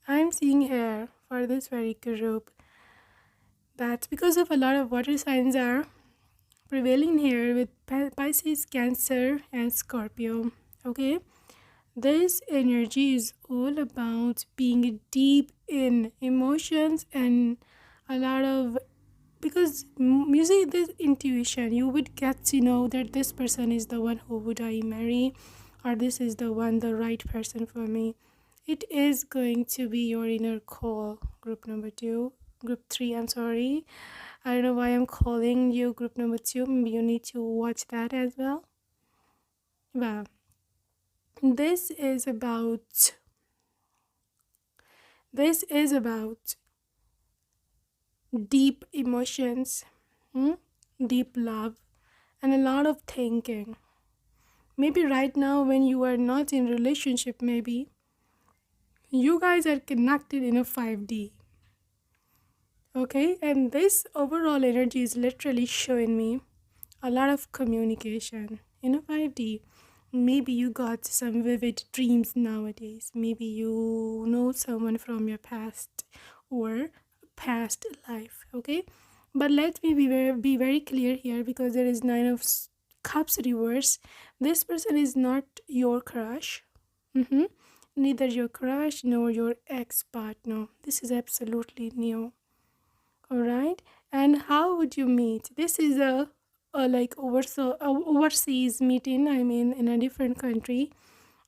I'm seeing here for this very group, that's because of a lot of water signs are prevailing here with Pisces, Cancer, and Scorpio. Okay, this energy is all about being deep in emotions, and a lot of, because using this intuition, you would get to know that this person is the one who would I marry, or this is the right person for me. It is going to be your inner call, group number 2. Group 3, I'm sorry, I don't know why I'm calling you group number 2. Maybe you need to watch that as well. Well, this is about deep emotions, deep love, and a lot of thinking. Maybe right now when you are not in relationship, maybe you guys are connected in a 5D. Okay, and this overall energy is literally showing me a lot of communication in a 5D. Maybe you got some vivid dreams nowadays. Maybe you know someone from your past or past life. Okay, but let me be very clear here, because there is 9 of cups reverse. This person is not your crush. Neither your crush nor your ex partner. This is absolutely new. All right, and how would you meet? This is a like overseas meeting. I mean, in a different country,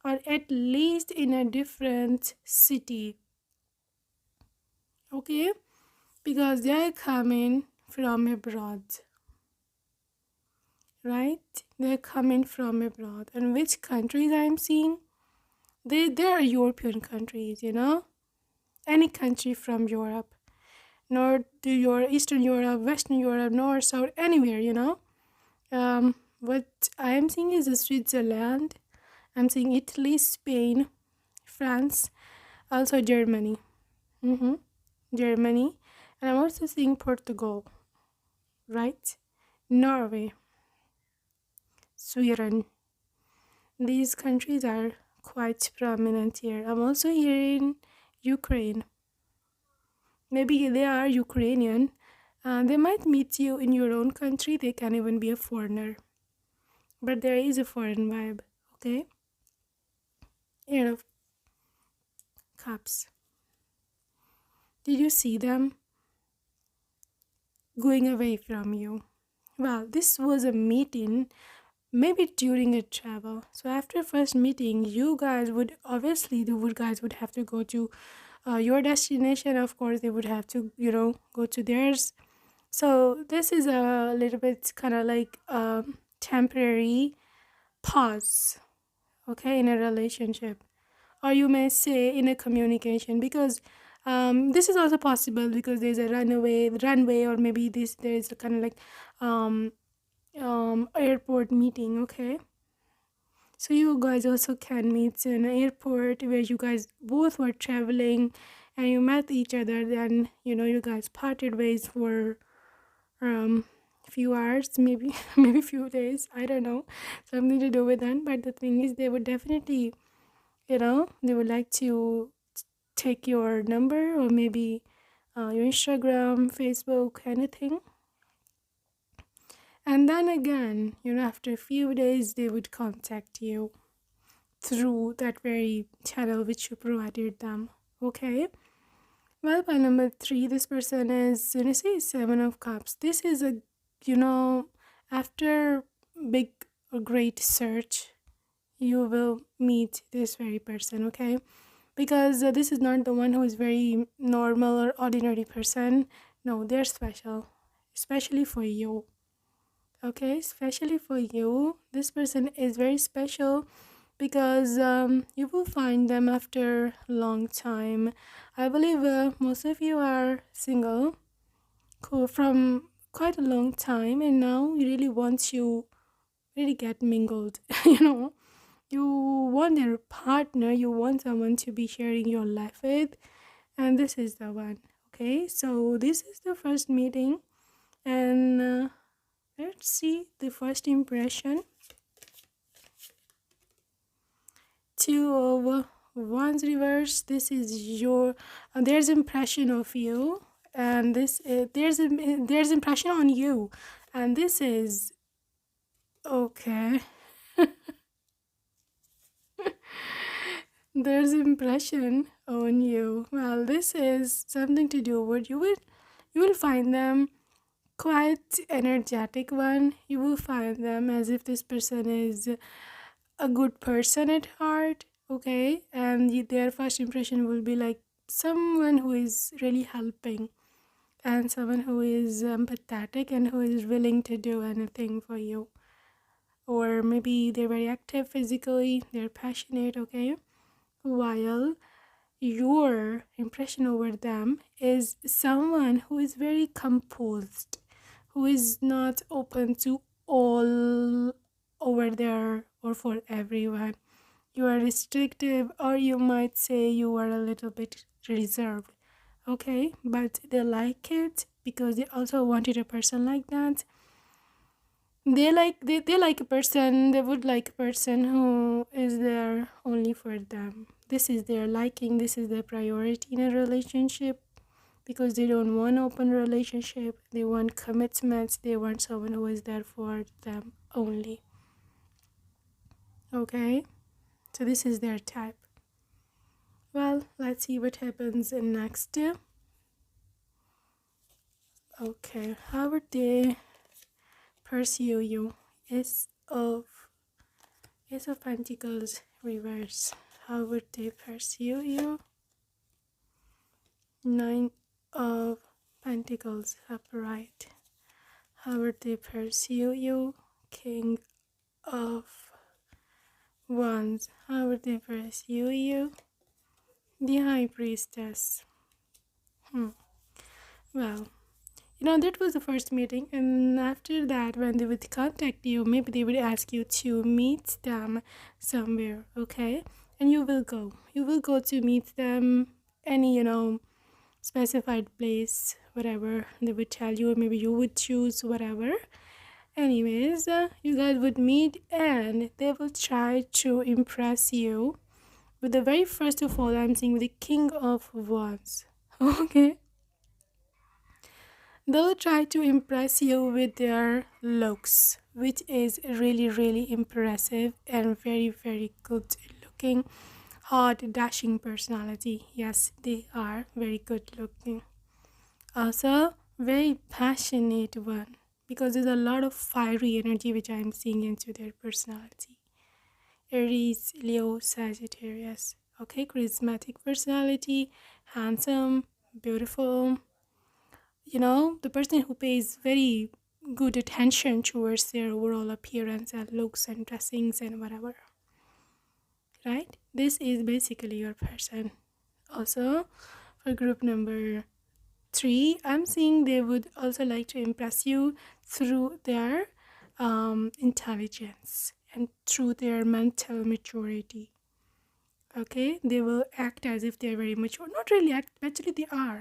or at least in a different city. Okay, because they are coming from abroad, right? They're coming from abroad. And which countries I'm seeing? They are European countries, any country from Europe, North to Eastern Europe, Western Europe, North, South, anywhere, What I am seeing is a Switzerland. I'm seeing Italy, Spain, France, also Germany. Mm-hmm. Germany. And I'm also seeing Portugal, right? Norway, Sweden. These countries are quite prominent here. I'm also hearing Ukraine. Maybe they are Ukrainian. They might meet you in your own country. They can even be a foreigner. But there is a foreign vibe, okay? Eight of Cups. Did you see them going away from you? Well, this was a meeting, maybe during a travel. So after first meeting, you guys would obviously the guys would have to go to your destination. Of course, they would have to go to theirs. So this is a little bit kind of like a temporary pause, okay, in a relationship, or you may say in a communication, because this is also possible because there's a runway, or maybe there's a kind of like airport meeting, okay. So you guys also can meet in an airport where you guys both were traveling and you met each other, then you guys parted ways for few hours, maybe maybe few days, I don't know, something to do with that. But the thing is, they would definitely, they would like to take your number, or maybe your Instagram, Facebook, anything. And then again, after a few days, they would contact you through that very channel which you provided them, okay. Well, by number 3, this person is, say, 7 of Cups. This is a, after big or great search, you will meet this very person, okay? Because this is not the one who is very normal or ordinary person. No, they're special, especially for you, okay? Especially for you. This person is very special because you will find them after a long time. I believe most of you are single from quite a long time, and now you really want to really get mingled. You want a partner, you want someone to be sharing your life with, and this is the one, okay. So this is the first meeting, and let's see the first impression. 2 of Wands reverse. This is your there's impression of you, and this there's impression on you, and this is okay. There's impression on you. Well, this is something to do with you will find them quite energetic one. You will find them as if this person is a good person at heart, okay, and their first impression will be like someone who is really helping, and someone who is empathetic and who is willing to do anything for you. Or maybe they're very active physically, they're passionate, okay, while your impression over them is someone who is very composed, who is not open to all over there or for everyone. You are restrictive, or you might say you are a little bit reserved, okay, but they like it because they also wanted a person like that. They like a person, they would like a person who is there only for them. This is their liking, this is their priority in a relationship, because they don't want open relationship, they want commitments, they want someone who is there for them only, okay. So this is their type. Well, let's see what happens in next. Okay, how would they pursue you? Ace of Pentacles reverse. How would they pursue you? 9 of Pentacles upright. How would they pursue you? King of Wands. How would they pursue you? The High Priestess. Well, That was the first meeting, and after that, when they would contact you, maybe they would ask you to meet them somewhere, okay? And you will go. You will go to meet them any, specified place, whatever they would tell you, or maybe you would choose whatever. Anyways, you guys would meet, and they will try to impress you with the very first of all, I'm seeing with the King of Wands, okay? They'll try to impress you with their looks, which is really, really impressive and very, very good looking, hot, dashing personality. Yes, they are very good looking. Also, very passionate one, because there's a lot of fiery energy which I'm seeing into their personality. Aries, Leo, Sagittarius. Okay, charismatic personality, handsome, beautiful, the person who pays very good attention towards their overall appearance and looks and dressings and whatever, right? This is basically your person. Also, for group number 3, I'm seeing they would also like to impress you through their intelligence and through their mental maturity. Okay, they will act as if they're very mature. Not really act, actually they are,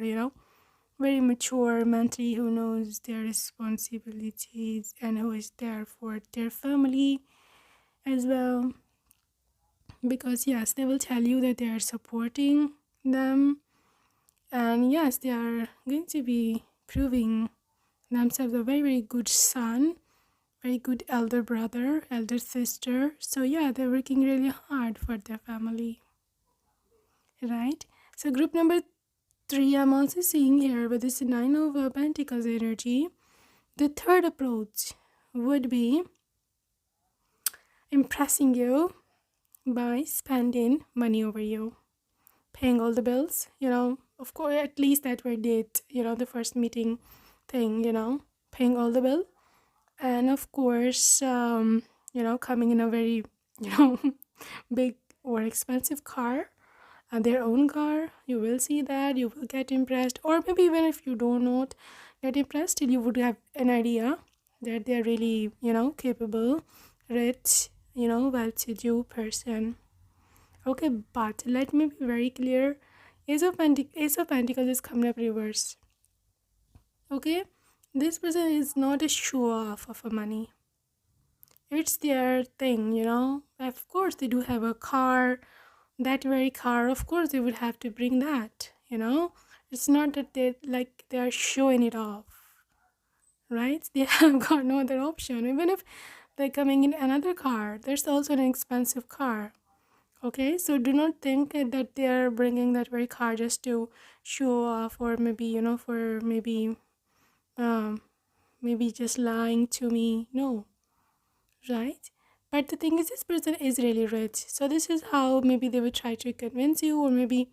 very mature mentally, who knows their responsibilities and who is there for their family as well. Because yes, they will tell you that they are supporting them, and yes, they are going to be proving themselves a very, very good son, very good elder brother, elder sister. So yeah, they're working really hard for their family, right? So group number 3, I'm also seeing here with this 9 of Pentacles energy, the third approach would be impressing you by spending money over you, paying all the bills, of course, at least that we did, the first meeting thing, paying all the bill. And of course, coming in a very, big or expensive car, their own car. You will see that, you will get impressed, or maybe even if you don't not get impressed, still you would have an idea that they're really, capable, rich, well-to-do person. Okay, but let me be very clear. Ace of Pentacles is coming up reverse. Okay, this person is not a show-off of a money. It's their thing, Of course, they do have a car. That very car, of course, they would have to bring that, It's not that they are showing it off, right? They have got no other option. Even if they're coming in another car, there's also an expensive car. Okay, so do not think that they are bringing that very car just to show off, or maybe, for maybe just lying to me. No, right? But the thing is, this person is really rich. So this is how maybe they would try to convince you, or maybe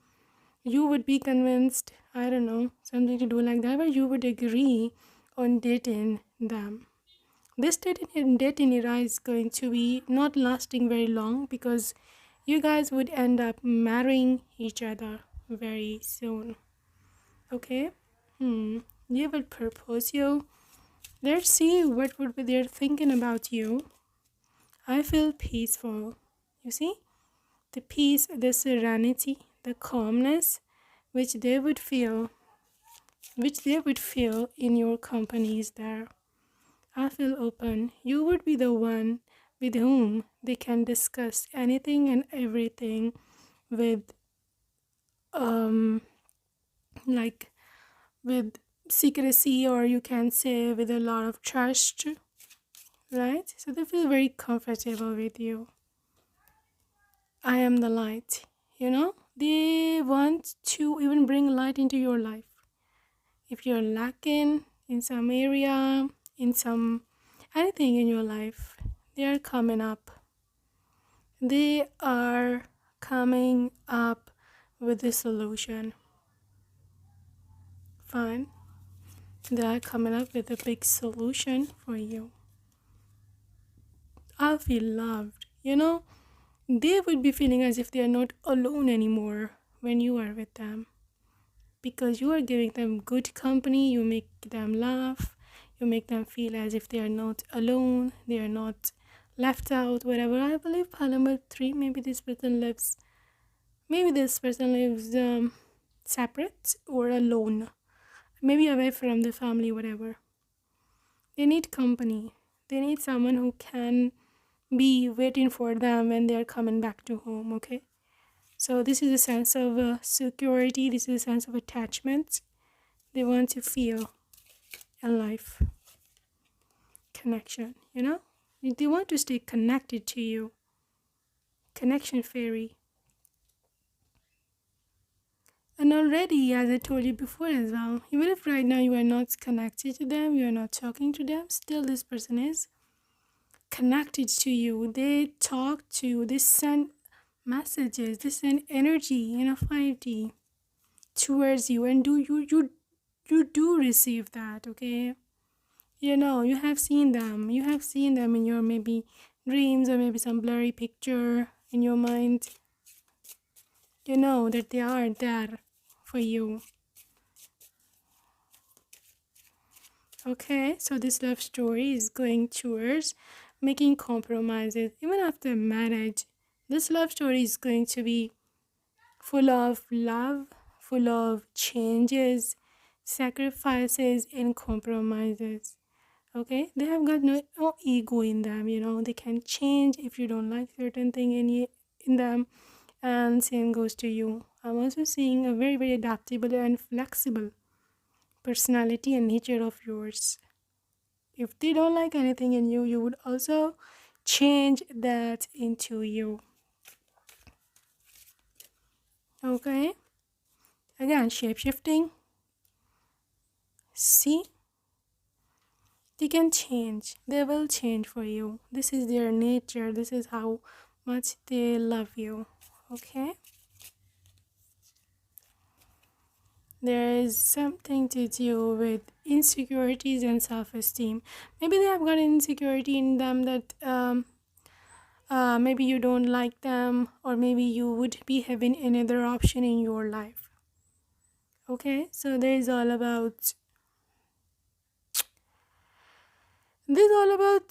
you would be convinced, I don't know, something to do like that, where you would agree on dating them. This dating era is going to be not lasting very long, because you guys would end up marrying each other very soon. Okay? They would propose you. Let's see what would be their thinking about you. I feel peaceful. You see? The peace, the serenity, the calmness which they would feel in your company is there. I feel open. You would be the one with whom they can discuss anything and everything with with secrecy, or you can say with a lot of trust, right? So they feel very comfortable with you. I am the light, They want to even bring light into your life. If you're lacking in some area, in some anything in your life, they are coming up. They are coming up with a solution. Fine. They are coming up with a big solution for you. I feel loved, They would be feeling as if they are not alone anymore when you are with them. because you are giving them good company. You make them laugh, you make them feel as if they are not alone, they are not left out, whatever. I believe pile number 3, maybe this person lives separate or alone, maybe away from the family, whatever. They need company, they need someone who can be waiting for them when they are coming back to home. Okay, so this is a sense of security, this is a sense of attachment they want to feel in life. Connection, they want to stay connected to you. Connection fairy. And already, as I told you before as well, even if right now you are not connected to them, you are not talking to them, still this person is connected to you. They talk to you, they send messages, they send energy 5D towards you, and you do receive that. Okay, you have seen them, in your maybe dreams, or maybe some blurry picture in your mind. You know that they are there for you. Okay, so this love story is going towards making compromises even after marriage. This love story is going to be full of love, full of changes, sacrifices, and compromises. Okay, they have got no ego in them. They can change if you don't like certain thing in them, and same goes to you. I'm also seeing a very, very adaptable and flexible personality and nature of yours. If they don't like anything in you, you would also change that into you. Okay, again, shape-shifting. See, they can change, they will change for you. This is their nature, this is how much they love you. Okay, there is something to do with insecurities and self-esteem. Maybe they have got an insecurity in them that maybe you don't like them, or maybe you would be having another option in your life. Okay, so this is all about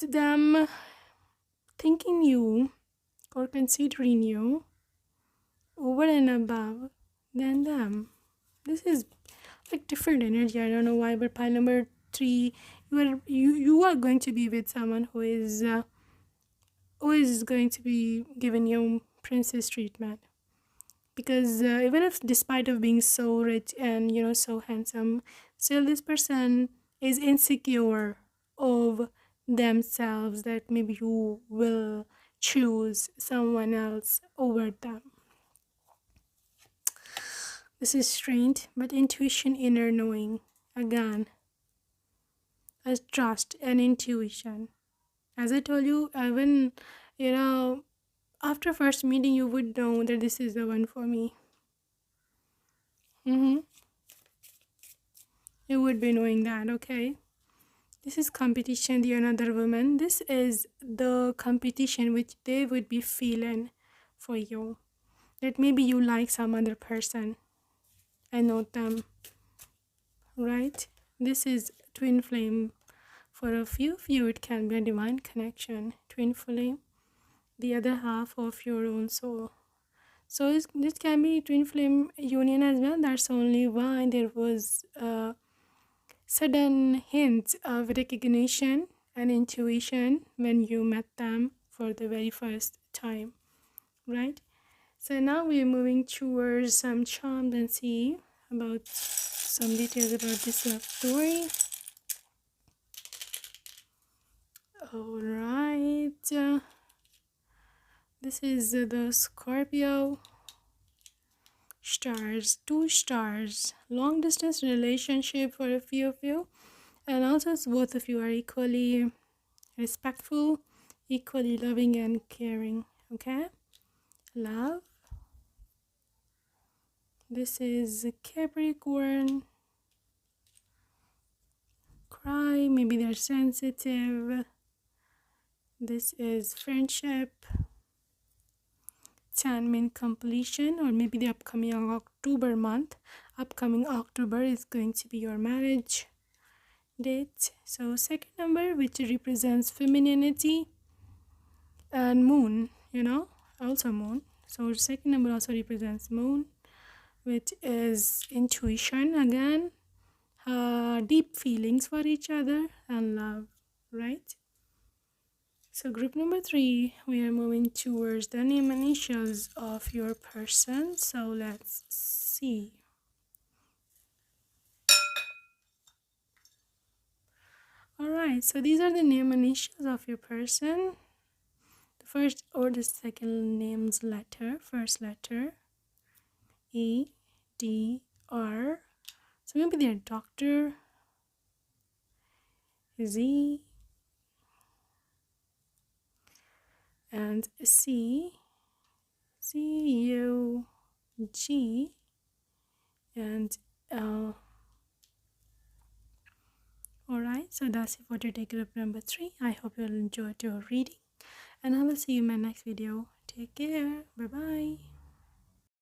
them thinking you or considering you over and above than them. This is like different energy. I don't know why, but pile number 3, you are going to be with someone who is going to be giving you princess treatment, because even if despite of being so rich and so handsome, still this person is insecure of themselves, that maybe you will choose someone else over them. This is strange, but intuition, inner knowing, again, as trust and intuition. As I told you, even after first meeting, you would know that this is the one for me. You would be knowing that. Okay, this is competition, the another woman. This is the competition which they would be feeling for you, that maybe you like some other person and not them, right? This is twin flame. For a few of you, it can be a divine connection, twin flame, the other half of your own soul. So this can be twin flame union as well. That's only why there was a sudden hint of recognition and intuition when you met them for the very first time, right? So now we're moving towards some charms and see about some details about this love story. All right. This is the Scorpio. Stars, 2 stars, long distance relationship for a few of you, and also both of you are equally respectful, equally loving and caring. Okay, love. This is Capricorn. Cry, maybe they're sensitive. This is friendship. 10 mean completion, or maybe the upcoming October month. Upcoming October is going to be your marriage date. So second number, which represents femininity, and moon, also moon. So second number also represents moon, which is intuition again, deep feelings for each other and love, right? So group number 3, we are moving towards the name initials of your person. So let's see. Alright, so these are the name initials of your person. The first or the second name's letter, first letter, E, D, R. So maybe they're doctor, Z, and C, C, U, G, and L. Alright, so that's it for today, group number 3. I hope you'll enjoy your reading, and I will see you in my next video. Take care. Bye bye.